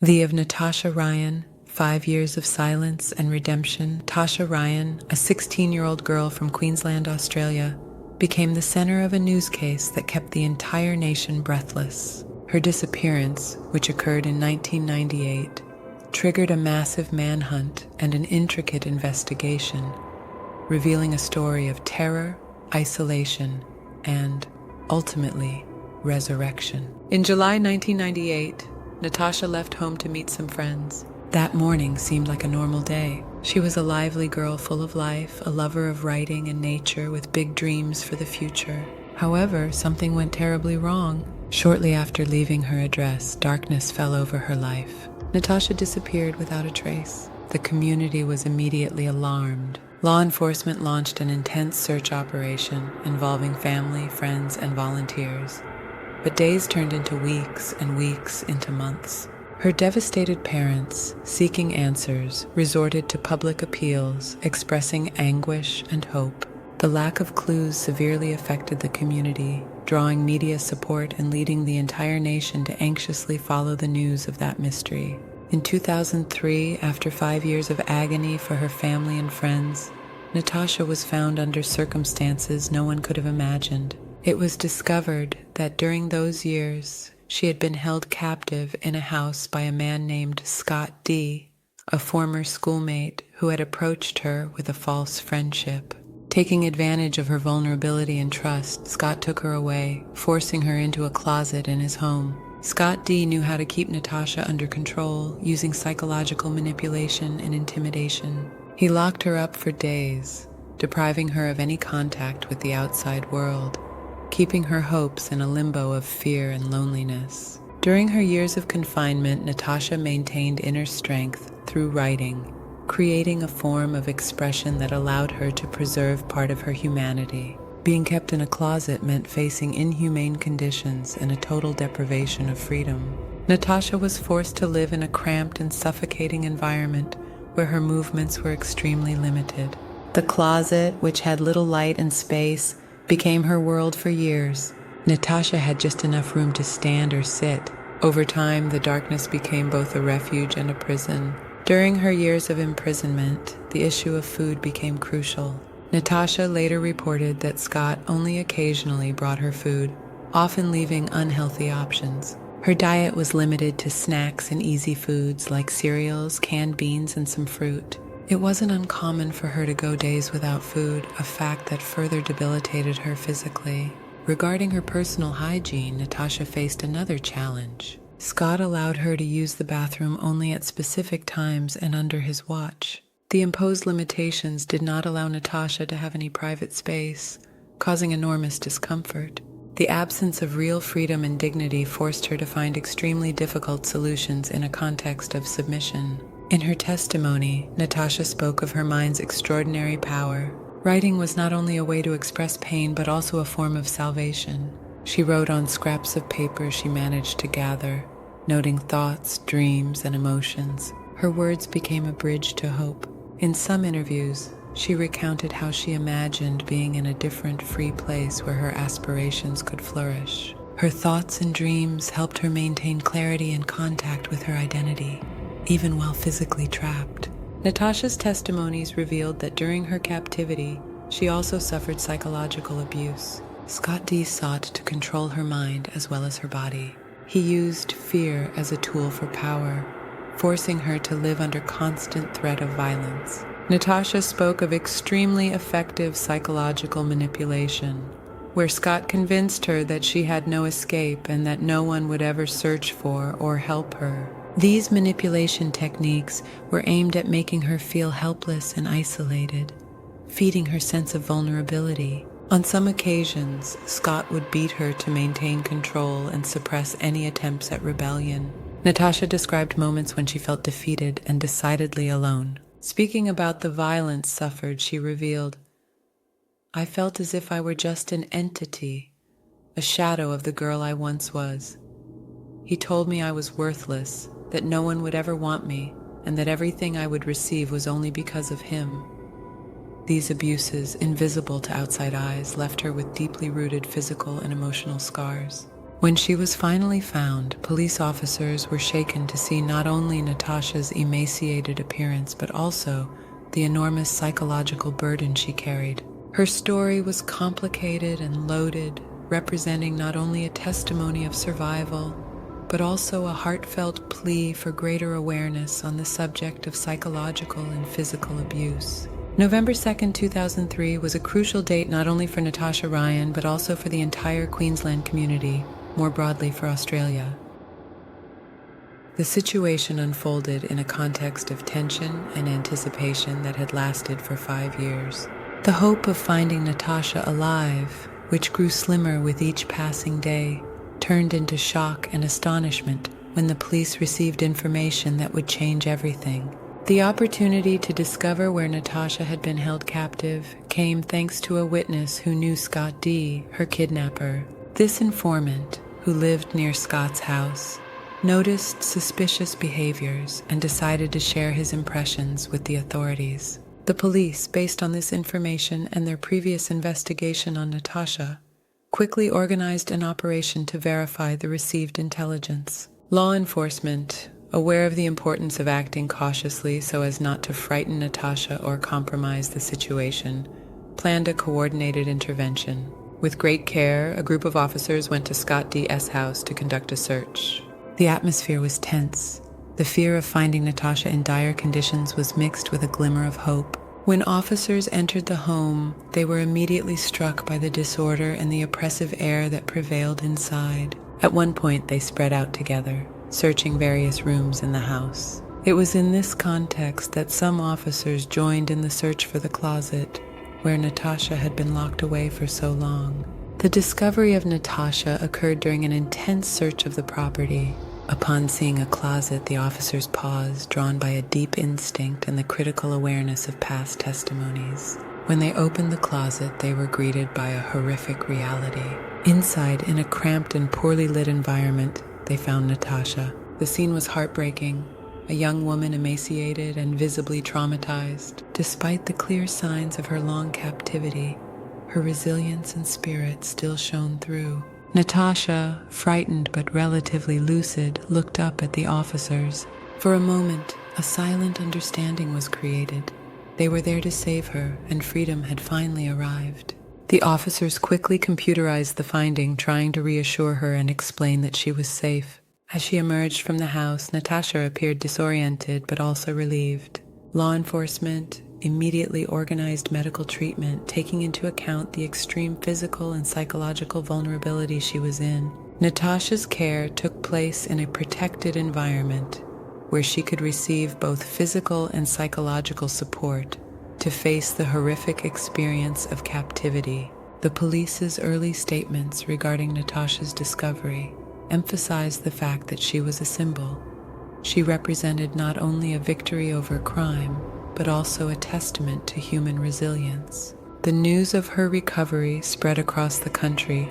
The of Natasha Ryan, 5 Years of Silence and Redemption. Natasha Ryan, a 16-year-old girl from Queensland, Australia, became the center of a news case that kept the entire nation breathless. Her disappearance, which occurred in 1998, triggered a massive manhunt and an intricate investigation, revealing a story of terror, isolation, and, ultimately, resurrection. In July 1998, Natasha left home to meet some friends. That morning seemed like a normal day. She was a lively girl full of life, a lover of writing and nature with big dreams for the future. However, something went terribly wrong. Shortly after leaving her address, darkness fell over her life. Natasha disappeared without a trace. The community was immediately alarmed. Law enforcement launched an intense search operation involving family, friends, and volunteers. But days turned into weeks and weeks into months. Her devastated parents, seeking answers, resorted to public appeals, expressing anguish and hope. The lack of clues severely affected the community, drawing media support and leading the entire nation to anxiously follow the news of that mystery. In 2003, after 5 years of agony for her family and friends, Natasha was found under circumstances no one could have imagined. It was discovered that during those years, she had been held captive in a house by a man named Scott D., a former schoolmate who had approached her with a false friendship. Taking advantage of her vulnerability and trust, Scott took her away, forcing her into a closet in his home. Scott D. knew how to keep Natasha under control, using psychological manipulation and intimidation. He locked her up for days, depriving her of any contact with the outside world, keeping her hopes in a limbo of fear and loneliness. During her years of confinement, Natasha maintained inner strength through writing, creating a form of expression that allowed her to preserve part of her humanity. Being kept in a closet meant facing inhumane conditions and a total deprivation of freedom. Natasha was forced to live in a cramped and suffocating environment where her movements were extremely limited. The closet, which had little light and space, became her world for years. Natasha had just enough room to stand or sit. Over time, the darkness became both a refuge and a prison. During her years of imprisonment, the issue of food became crucial. Natasha later reported that Scott only occasionally brought her food, often leaving unhealthy options. Her diet was limited to snacks and easy foods like cereals, canned beans, and some fruit. It wasn't uncommon for her to go days without food, a fact that further debilitated her physically. Regarding her personal hygiene, Natasha faced another challenge. Scott allowed her to use the bathroom only at specific times and under his watch. The imposed limitations did not allow Natasha to have any private space, causing enormous discomfort. The absence of real freedom and dignity forced her to find extremely difficult solutions in a context of submission. In her testimony, Natasha spoke of her mind's extraordinary power. Writing was not only a way to express pain, but also a form of salvation. She wrote on scraps of paper she managed to gather, noting thoughts, dreams, and emotions. Her words became a bridge to hope. In some interviews, she recounted how she imagined being in a different, free place where her aspirations could flourish. Her thoughts and dreams helped her maintain clarity and contact with her identity, even while physically trapped. Natasha's testimonies revealed that during her captivity, she also suffered psychological abuse. Scott D. sought to control her mind as well as her body. He used fear as a tool for power, forcing her to live under constant threat of violence. Natasha spoke of extremely effective psychological manipulation, where Scott convinced her that she had no escape and that no one would ever search for or help her. These manipulation techniques were aimed at making her feel helpless and isolated, feeding her sense of vulnerability. On some occasions, Scott would beat her to maintain control and suppress any attempts at rebellion. Natasha described moments when she felt defeated and decidedly alone. Speaking about the violence suffered, she revealed, "I felt as if I were just an entity, a shadow of the girl I once was. He told me I was worthless, that no one would ever want me, and that everything I would receive was only because of him." These abuses, invisible to outside eyes, left her with deeply rooted physical and emotional scars. When she was finally found, police officers were shaken to see not only Natasha's emaciated appearance, but also the enormous psychological burden she carried. Her story was complicated and loaded, representing not only a testimony of survival, but also a heartfelt plea for greater awareness on the subject of psychological and physical abuse. November 2nd, 2003 was a crucial date not only for Natasha Ryan, but also for the entire Queensland community, more broadly for Australia. The situation unfolded in a context of tension and anticipation that had lasted for 5 years. The hope of finding Natasha alive, which grew slimmer with each passing day, turned into shock and astonishment when the police received information that would change everything. The opportunity to discover where Natasha had been held captive came thanks to a witness who knew Scott D., her kidnapper. This informant, who lived near Scott's house, noticed suspicious behaviors and decided to share his impressions with the authorities. The police, based on this information and their previous investigation on Natasha, quickly organized an operation to verify the received intelligence. Law enforcement, aware of the importance of acting cautiously so as not to frighten Natasha or compromise the situation, planned a coordinated intervention. With great care, a group of officers went to Scott D.'s house to conduct a search. The atmosphere was tense. The fear of finding Natasha in dire conditions was mixed with a glimmer of hope. When officers entered the home, they were immediately struck by the disorder and the oppressive air that prevailed inside. At one point, they spread out together, searching various rooms in the house. It was in this context that some officers joined in the search for the closet, where Natasha had been locked away for so long. The discovery of Natasha occurred during an intense search of the property. Upon seeing a closet, the officers paused, drawn by a deep instinct and the critical awareness of past testimonies. When they opened the closet, they were greeted by a horrific reality. Inside, in a cramped and poorly lit environment, they found Natasha. The scene was heartbreaking. A young woman emaciated and visibly traumatized. Despite the clear signs of her long captivity, her resilience and spirit still shone through. Natasha, frightened but relatively lucid, looked up at the officers. For a moment, a silent understanding was created. They were there to save her, and freedom had finally arrived. The officers quickly computerized the finding, trying to reassure her and explain that she was safe. As she emerged from the house, Natasha appeared disoriented but also relieved. Law enforcement immediately organized medical treatment, taking into account the extreme physical and psychological vulnerability she was in. Natasha's care took place in a protected environment where she could receive both physical and psychological support to face the horrific experience of captivity. The police's early statements regarding Natasha's discovery emphasized the fact that she was a symbol. She represented not only a victory over crime, but also a testament to human resilience. The news of her recovery spread across the country,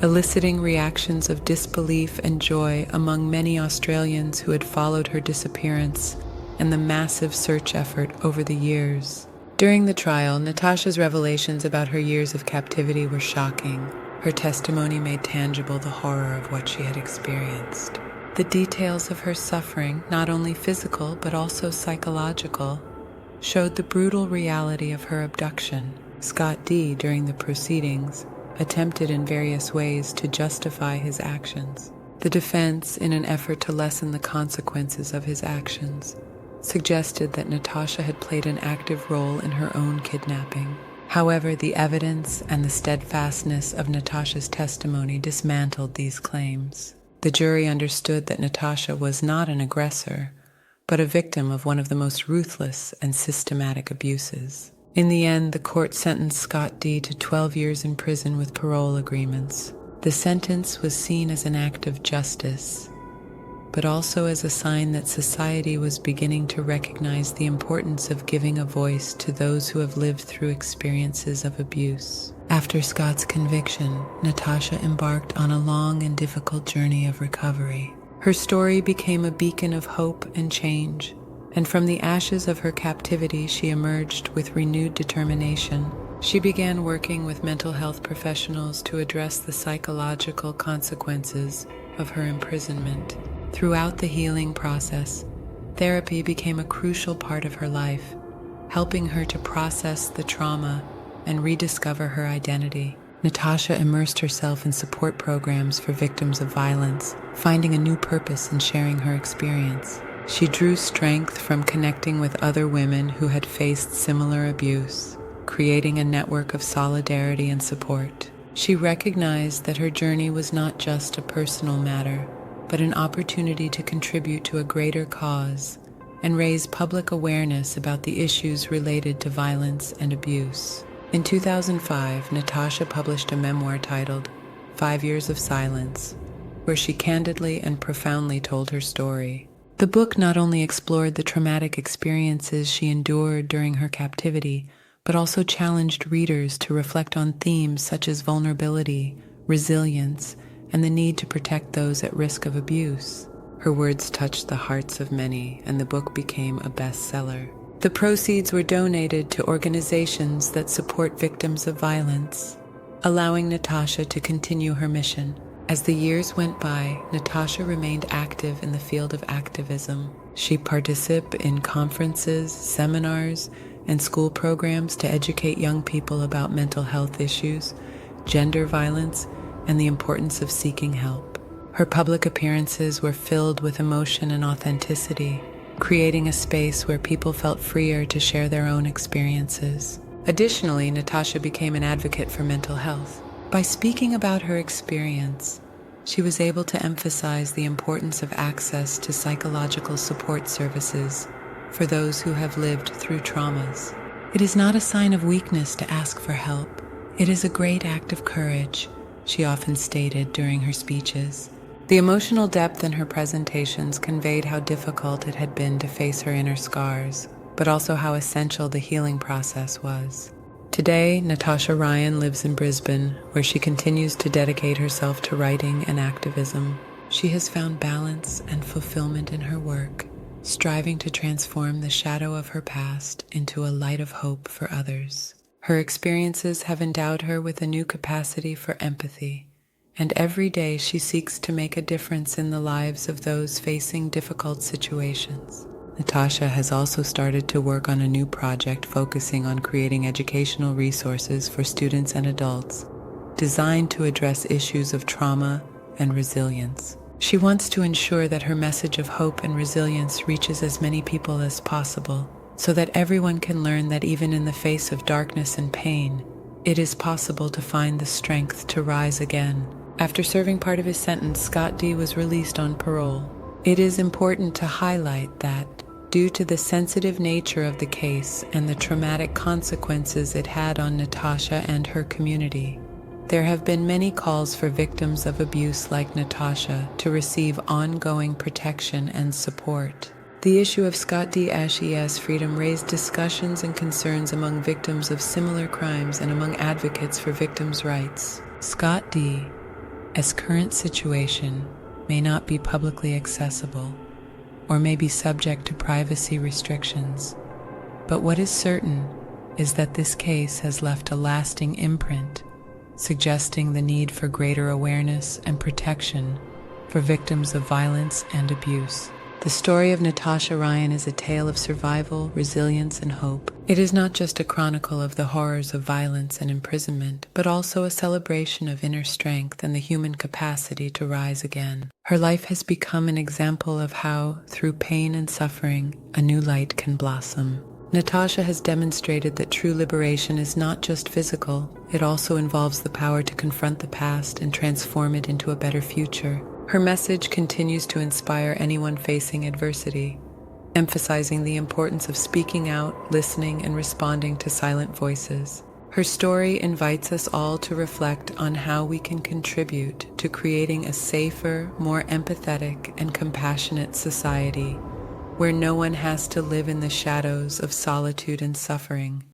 eliciting reactions of disbelief and joy among many Australians who had followed her disappearance and the massive search effort over the years. During the trial, Natasha's revelations about her years of captivity were shocking. Her testimony made tangible the horror of what she had experienced. The details of her suffering, not only physical but also psychological, showed the brutal reality of her abduction. Scott D., during the proceedings, attempted in various ways to justify his actions. The defense, in an effort to lessen the consequences of his actions, suggested that Natasha had played an active role in her own kidnapping. However, the evidence and the steadfastness of Natasha's testimony dismantled these claims. The jury understood that Natasha was not an aggressor, but a victim of one of the most ruthless and systematic abuses. In the end, the court sentenced Scott D. to 12 years in prison with parole agreements. The sentence was seen as an act of justice, but also as a sign that society was beginning to recognize the importance of giving a voice to those who have lived through experiences of abuse. After Scott's conviction, Natasha embarked on a long and difficult journey of recovery. Her story became a beacon of hope and change, and from the ashes of her captivity she emerged with renewed determination. She began working with mental health professionals to address the psychological consequences of her imprisonment. Throughout the healing process, therapy became a crucial part of her life, helping her to process the trauma and rediscover her identity. Natasha immersed herself in support programs for victims of violence, finding a new purpose in sharing her experience. She drew strength from connecting with other women who had faced similar abuse, creating a network of solidarity and support. She recognized that her journey was not just a personal matter, but an opportunity to contribute to a greater cause and raise public awareness about the issues related to violence and abuse. In 2005, Natasha published a memoir titled 5 Years of Silence, where she candidly and profoundly told her story. The book not only explored the traumatic experiences she endured during her captivity, but also challenged readers to reflect on themes such as vulnerability, resilience, and the need to protect those at risk of abuse. Her words touched the hearts of many, and the book became a bestseller. The proceeds were donated to organizations that support victims of violence, allowing Natasha to continue her mission. As the years went by, Natasha remained active in the field of activism. She participated in conferences, seminars, and school programs to educate young people about mental health issues, gender violence, and the importance of seeking help. Her public appearances were filled with emotion and authenticity, creating a space where people felt freer to share their own experiences. Additionally, Natasha became an advocate for mental health. By speaking about her experience, she was able to emphasize the importance of access to psychological support services for those who have lived through traumas. It is not a sign of weakness to ask for help. It is a great act of courage, she often stated during her speeches. The emotional depth in her presentations conveyed how difficult it had been to face her inner scars, but also how essential the healing process was. Today, Natasha Ryan lives in Brisbane, where she continues to dedicate herself to writing and activism. She has found balance and fulfillment in her work, striving to transform the shadow of her past into a light of hope for others. Her experiences have endowed her with a new capacity for empathy, and every day she seeks to make a difference in the lives of those facing difficult situations. Natasha has also started to work on a new project focusing on creating educational resources for students and adults, designed to address issues of trauma and resilience. She wants to ensure that her message of hope and resilience reaches as many people as possible, so that everyone can learn that even in the face of darkness and pain, it is possible to find the strength to rise again. After serving part of his sentence, Scott D. was released on parole. It is important to highlight that, due to the sensitive nature of the case and the traumatic consequences it had on Natasha and her community, there have been many calls for victims of abuse like Natasha to receive ongoing protection and support. The issue of Scott D. Ashey's freedom raised discussions and concerns among victims of similar crimes and among advocates for victims' rights. Scott D.'s current situation may not be publicly accessible or may be subject to privacy restrictions, but what is certain is that this case has left a lasting imprint, suggesting the need for greater awareness and protection for victims of violence and abuse. The story of Natasha Ryan is a tale of survival, resilience, and hope. It is not just a chronicle of the horrors of violence and imprisonment, but also a celebration of inner strength and the human capacity to rise again. Her life has become an example of how, through pain and suffering, a new light can blossom. Natasha has demonstrated that true liberation is not just physical, it also involves the power to confront the past and transform it into a better future. Her message continues to inspire anyone facing adversity, emphasizing the importance of speaking out, listening, and responding to silent voices. Her story invites us all to reflect on how we can contribute to creating a safer, more empathetic, and compassionate society where no one has to live in the shadows of solitude and suffering.